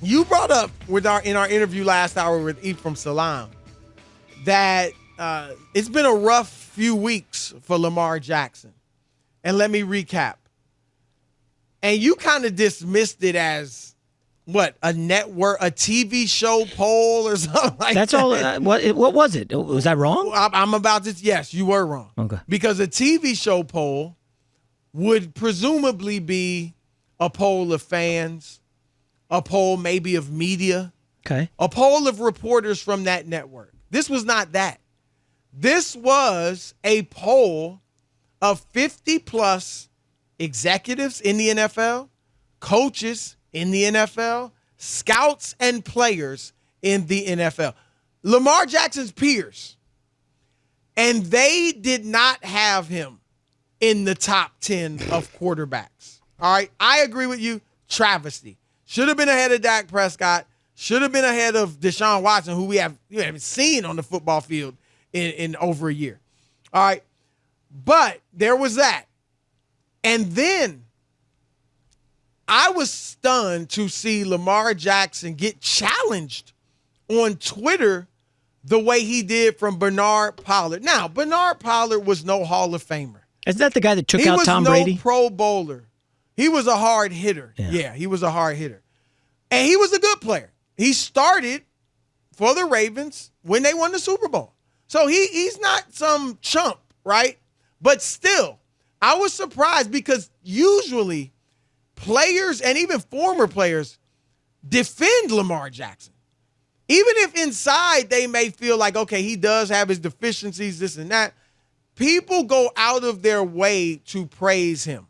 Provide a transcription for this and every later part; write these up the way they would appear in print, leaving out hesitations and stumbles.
You brought up in our interview last hour with Ephraim Salam that it's been a rough few weeks for Lamar Jackson. And let me recap. And you kind of dismissed it as what, a network, a TV show poll or something like that. That's all. What was it? Was I wrong? I'm about to. Yes, you were wrong. Okay. Because a TV show poll would presumably be a poll of fans, a poll maybe of media, Okay. a poll of reporters from that network. This was not that. This was a poll of 50 plus executives in the NFL, coaches in the NFL, scouts and players in the NFL. Lamar Jackson's peers. And they did not have him in the top 10 of quarterbacks. All right. I agree with you. Travesty. Should have been ahead of Dak Prescott. Should have been ahead of Deshaun Watson, who we haven't seen on the football field in over a year. All right. But there was that. And then I was stunned to see Lamar Jackson get challenged on Twitter the way he did from Bernard Pollard. Now, Bernard Pollard was no Hall of Famer. Isn't that the guy that took out Tom Brady? He was no Pro Bowler. He was a hard hitter. Yeah, he was a hard hitter. And he was a good player. He started for the Ravens when they won the Super Bowl. So he's not some chump, right? But still, I was surprised because usually players and even former players defend Lamar Jackson. Even if inside they may feel like, okay, he does have his deficiencies, this and that, people go out of their way to praise him,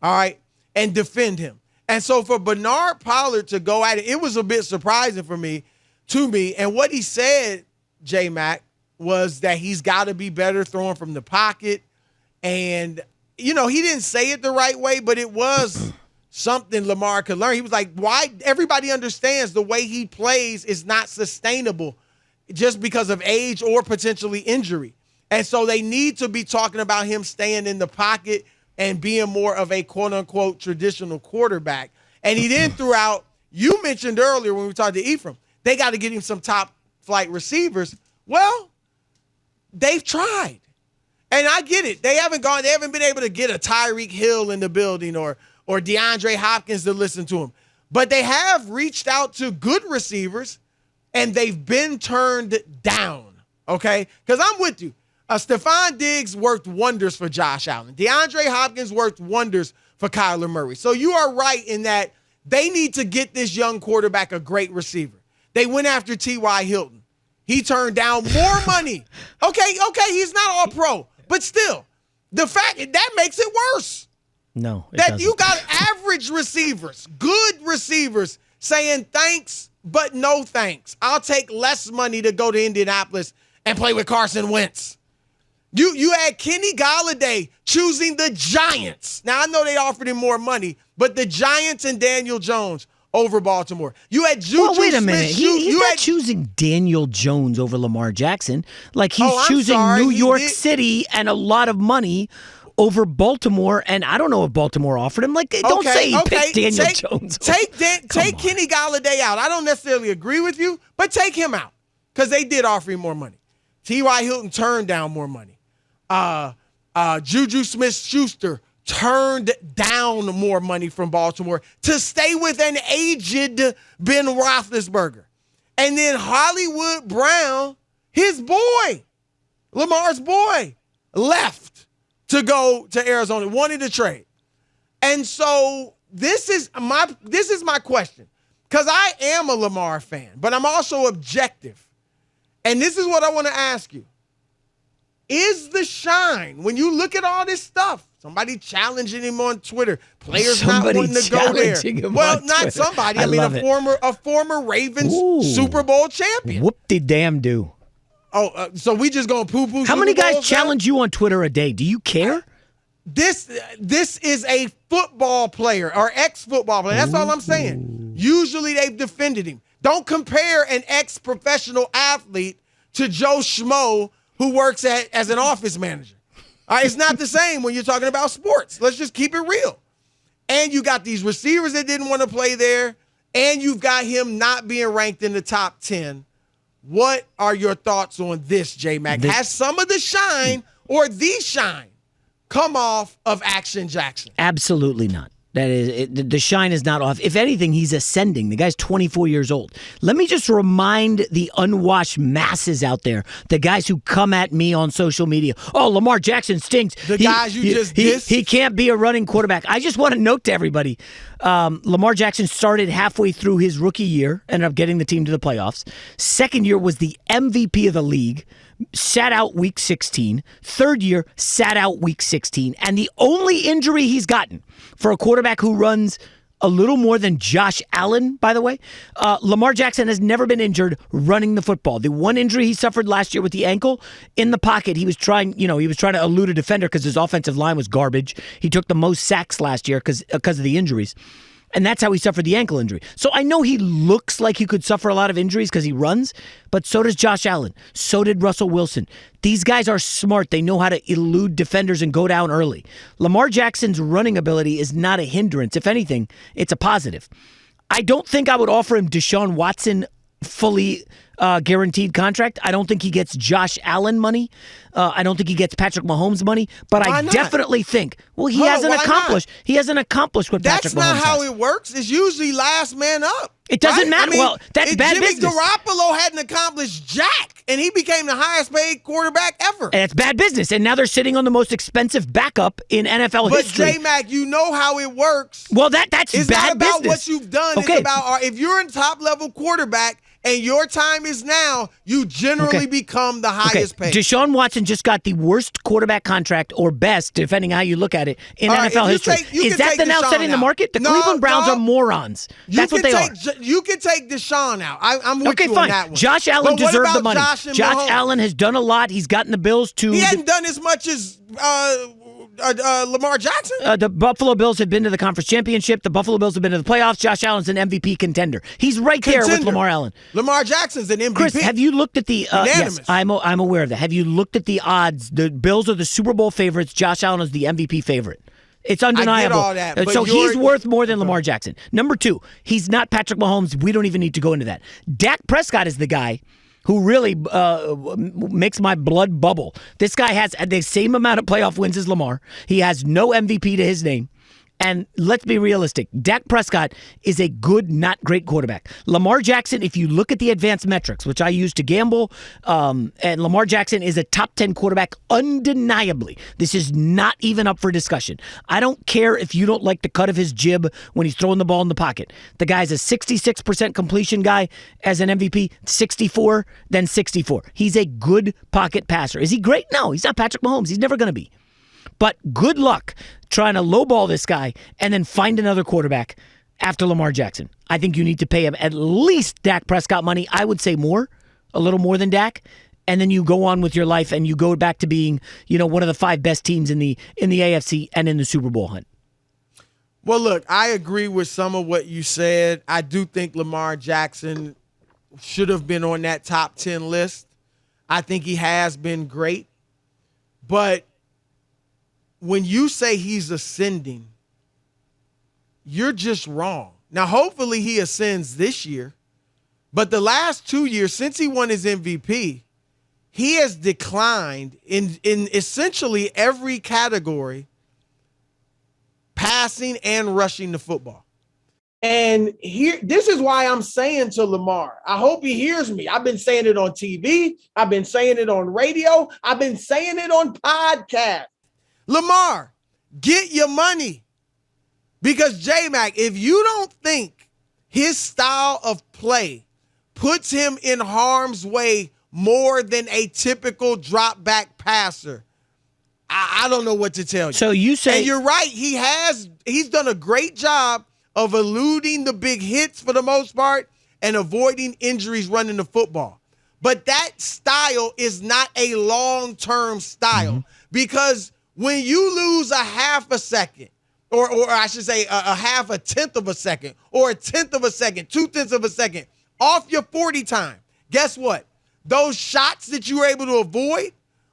all right, and defend him. And so for Bernard Pollard to go at it, it was a bit surprising to me. And what he said, J-Mac, was that he's got to be better throwing from the pocket. And, he didn't say it the right way, but it was something Lamar could learn. He was like, why? Everybody understands the way he plays is not sustainable just because of age or potentially injury. And so they need to be talking about him staying in the pocket and being more of a quote-unquote traditional quarterback. And he then threw out, you mentioned earlier when we talked to Ephraim, they got to get him some top-flight receivers. Well, they've tried. And I get it. They haven't been able to get a Tyreek Hill in the building or DeAndre Hopkins to listen to him. But they have reached out to good receivers, and they've been turned down, okay? Because I'm with you. Stephon Diggs worked wonders for Josh Allen. DeAndre Hopkins worked wonders for Kyler Murray. So you are right in that they need to get this young quarterback a great receiver. They went after T.Y. Hilton. He turned down more money. Okay, he's not all pro. But still, the fact that makes it worse. No, it that doesn't. You got average receivers, good receivers, saying thanks, but no thanks. I'll take less money to go to Indianapolis and play with Carson Wentz. You had Kenny Golladay choosing the Giants. Now, I know they offered him more money, but the Giants and Daniel Jones over Baltimore. You had Juju Well, wait a Smith. minute. He's not choosing Daniel Jones over Lamar Jackson. Like he's choosing New York City and a lot of money over Baltimore. And I don't know if Baltimore offered him. Like, don't say he picked Daniel Jones. Take Kenny Golladay out. I don't necessarily agree with you, but take him out because they did offer him more money. T.Y. Hilton turned down more money. Juju Smith-Schuster turned down more money from Baltimore to stay with an aged Ben Roethlisberger. And then Hollywood Brown, his boy, Lamar's boy, left to go to Arizona, wanted to trade. And so this is my question, because I am a Lamar fan, but I'm also objective. And this is what I want to ask you. Is the shine, when you look at all this stuff, somebody challenging him on Twitter, players not wanting to go there. Well, not somebody. I mean, a former Ravens Super Bowl champion. Whoop-de-damn-do. So we just going to poo-poo How many guys challenge you on Twitter a day? Do you care? This is a football player or ex-football player. That's all I'm saying. Usually they've defended him. Don't compare an ex-professional athlete to Joe Schmo who works as an office manager. All right, it's not the same when you're talking about sports. Let's just keep it real. And you got these receivers that didn't want to play there. and you've got him not being ranked in the top 10. What are your thoughts on this, J-Mac? Has some of the shine or the shine come off of Action Jackson? Absolutely not. That is, the shine is not off. If anything, he's ascending. The guy's 24 years old. Let me just remind the unwashed masses out there, the guys who come at me on social media, oh, Lamar Jackson stinks. The guys you just dissed? He can't be a running quarterback. I just want to note to everybody, Lamar Jackson started halfway through his rookie year, ended up getting the team to the playoffs. Second year was the MVP of the league. Sat out week 16. Third year, sat out week 16. And the only injury he's gotten for a quarterback who runs a little more than Josh Allen, by the way, Lamar Jackson has never been injured running the football. The one injury he suffered last year with the ankle in the pocket, he was trying to elude a defender because his offensive line was garbage. He took the most sacks last year because of the injuries. And that's how he suffered the ankle injury. So I know he looks like he could suffer a lot of injuries because he runs, but so does Josh Allen. So did Russell Wilson. These guys are smart. They know how to elude defenders and go down early. Lamar Jackson's running ability is not a hindrance. If anything, it's a positive. I don't think I would offer him Deshaun Watson fully guaranteed contract. I don't think he gets Josh Allen money. I don't think he gets Patrick Mahomes money. But I definitely think, he hasn't accomplished. He hasn't accomplished what Patrick Mahomes has. That's not how it works. It's usually last man up. It doesn't matter. That's bad business. Jimmy Garoppolo hadn't accomplished jack, and he became the highest paid quarterback ever. And it's bad business. And now they're sitting on the most expensive backup in NFL history. But J-Mac, you know how it works. Well, that's bad business. It's not about what you've done. Okay. It's about if you're a top-level quarterback and your time is now, you generally become the highest paid. Deshaun Watson just got the worst quarterback contract, or best, depending how you look at it, in NFL history. Is that the now setting the market? The Cleveland Browns are morons. That's what they are. You can take Deshaun out. I'm with you fine. on that one. Josh Allen deserved the money. Josh Allen has done a lot. He's gotten the Bills to... He hadn't done as much as... Lamar Jackson? The Buffalo Bills have been to the conference championship. The Buffalo Bills have been to the playoffs. Josh Allen's an MVP contender. He's right there with Lamar Allen. Lamar Jackson's an MVP. Chris, have you looked at the... yes, I'm aware of that. Have you looked at the odds? The Bills are the Super Bowl favorites. Josh Allen is the MVP favorite. It's undeniable. I get all that, so he's worth more than Lamar Jackson. Number two, he's not Patrick Mahomes. We don't even need to go into that. Dak Prescott is the guy who really makes my blood bubble. This guy has the same amount of playoff wins as Lamar. He has no MVP to his name. And let's be realistic. Dak Prescott is a good, not great quarterback. Lamar Jackson, if you look at the advanced metrics, which I use to gamble, and Lamar Jackson is a top 10 quarterback undeniably. This is not even up for discussion. I don't care if you don't like the cut of his jib when he's throwing the ball in the pocket. The guy's a 66% completion guy as an MVP, 64, then 64. He's a good pocket passer. Is he great? No, he's not Patrick Mahomes. He's never going to be. But good luck trying to lowball this guy and then find another quarterback after Lamar Jackson. I think you need to pay him at least Dak Prescott money. I would say more, a little more than Dak. And then you go on with your life and you go back to being, one of the 5 best teams in the AFC and in the Super Bowl hunt. Well, look, I agree with some of what you said. I do think Lamar Jackson should have been on that top 10 list. I think he has been great. But when you say he's ascending, you're just wrong. Now, hopefully he ascends this year, but the last 2 years since he won his MVP, he has declined in essentially every category, passing and rushing the football. And this is why I'm saying to Lamar, I hope he hears me. I've been saying it on TV. I've been saying it on radio. I've been saying it on podcasts. Lamar, get your money. Because, J-Mac, if you don't think his style of play puts him in harm's way more than a typical drop-back passer, I don't know what to tell you. So you say... And you're right. He's done a great job of eluding the big hits for the most part and avoiding injuries running the football. But that style is not a long-term style because when you lose a half a second, or I should say a tenth of a second, or a tenth of a second, 2/10 of a second off your 40 time, guess what? Those shots that you were able to avoid,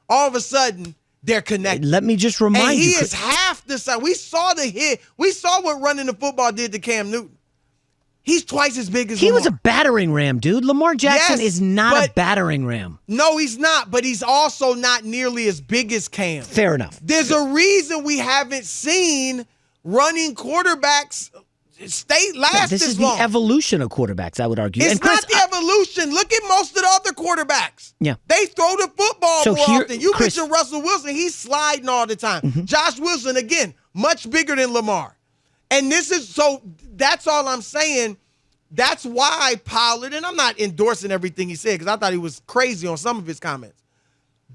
all of a sudden, they're connected. Let me just remind you. And he is half the size. We saw the hit. We saw what running the football did to Cam Newton. He's twice as big as He Lamar. was a battering ram, dude. Lamar Jackson Yes, is not a but- battering ram. No, he's not, but he's also not nearly as big as Cam. Fair enough. There's a reason we haven't seen running quarterbacks last This is long. the evolution of quarterbacks, I would argue. It's And Chris, not the evolution. Look at most of the other quarterbacks. Yeah. They throw the football So more here- often. You Chris- mentioned Russell Wilson. He's sliding all the time. Mm-hmm. Josh Wilson, again, much bigger than Lamar. And that's all I'm saying. That's why Pollard, and I'm not endorsing everything he said because I thought he was crazy on some of his comments.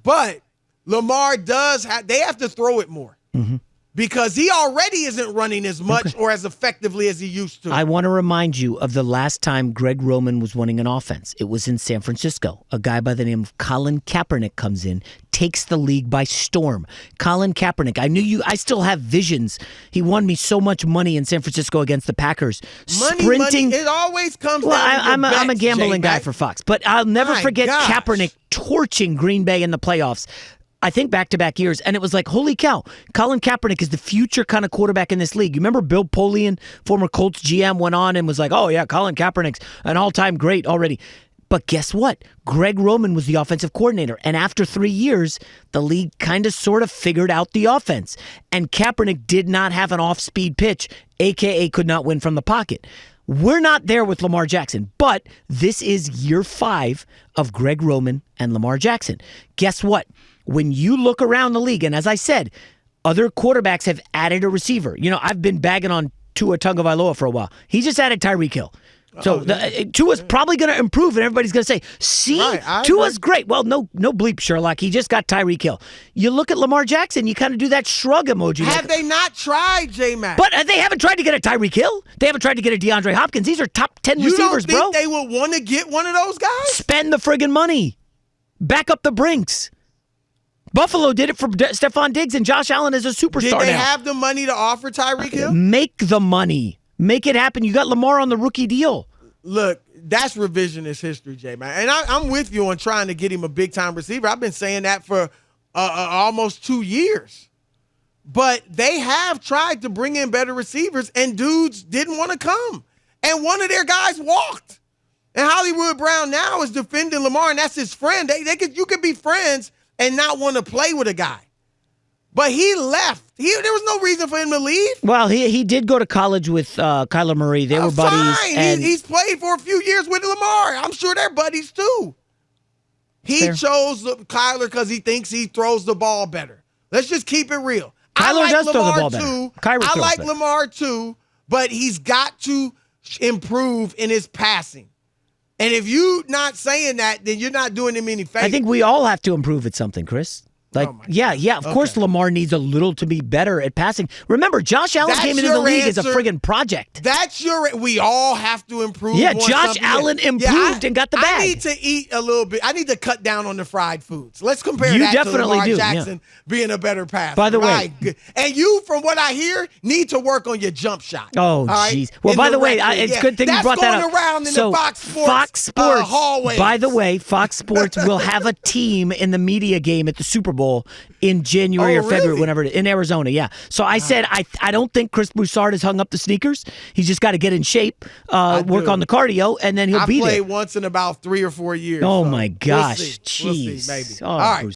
But Lamar they have to throw it more. Mm-hmm. Because he already isn't running as much or as effectively as he used to. I want to remind you of the last time Greg Roman was running an offense. It was in San Francisco. A guy by the name of Colin Kaepernick comes in, takes the league by storm. Colin Kaepernick, I still have visions. He won me so much money in San Francisco against the Packers. Sprinting. It always comes down Well, to I'm a gambling guy J-Mac. for Fox. But I'll never My forget gosh. Kaepernick torching Green Bay in the playoffs. I think back-to-back years, and it was like, holy cow, Colin Kaepernick is the future kind of quarterback in this league. You remember Bill Polian, former Colts GM, went on and was like, oh, yeah, Colin Kaepernick's an all-time great already. But guess what? Greg Roman was the offensive coordinator, and after 3 years, the league kind of sort of figured out the offense. And Kaepernick did not have an off-speed pitch, a.k.a. could not win from the pocket. We're not there with Lamar Jackson, but this is year 5 of Greg Roman and Lamar Jackson. Guess what? When you look around the league, and as I said, other quarterbacks have added a receiver. You know, I've been bagging on Tua Tagovailoa for a while. He just added Tyreek Hill. So Tua's probably going to improve, and everybody's going to say, see, Tua's great. Well, no bleep, Sherlock. He just got Tyreek Hill. You look at Lamar Jackson, you kind of do that shrug emoji. Have they not tried, J-Mac? But they haven't tried to get a Tyreek Hill. They haven't tried to get a DeAndre Hopkins. These are top 10 receivers, bro. You don't bro. think they would want to get one of those guys? Spend the friggin' money. Back up the Brinks. Buffalo did it for Stephon Diggs, and Josh Allen is a superstar now. Did they have the money to offer Tyreek Hill? Make the money. Make it happen. You got Lamar on the rookie deal. Look, that's revisionist history, J-Man. And I'm with you on trying to get him a big-time receiver. I've been saying that for almost 2 years. But they have tried to bring in better receivers, and dudes didn't want to come. And one of their guys walked. And Hollywood Brown now is defending Lamar, and that's his friend. You could be friends and not want to play with a guy. But he left. There was no reason for him to leave. Well, he did go to college with Kyler Murray. They were buddies. Fine. And He's played for a few years with Lamar. I'm sure they're buddies too. He chose Kyler because he thinks he throws the ball better. Let's just keep it real. Kyler does throw the ball better. I like Lamar too, but he's got to improve in his passing. And if you're not saying that, then you're not doing him any favors. I think we all have to improve at something, Chris. Like, of course Lamar needs a little to be better at passing. Remember, Josh Allen came into the league as a friggin' project. We all have to improve. Yeah, Josh Allen improved and got the bag. I need to eat a little bit. I need to cut down on the fried foods. Let's compare that to Lamar Jackson being a better passer. By the way. And you, from what I hear, need to work on your jump shot. Oh, jeez. Well, by the way, it's a good thing you brought that up. That's going around in the Fox Sports hallways. By the way, Fox Sports will have a team in the media game at the Super Bowl in January or February, whenever it is, in Arizona, yeah. So I said I don't think Chris Broussard has hung up the sneakers. He's just got to get in shape, work on the cardio, and then he'll be there. I played once in about 3 or 4 years. Oh, my gosh. We'll see, maybe. Oh, all right.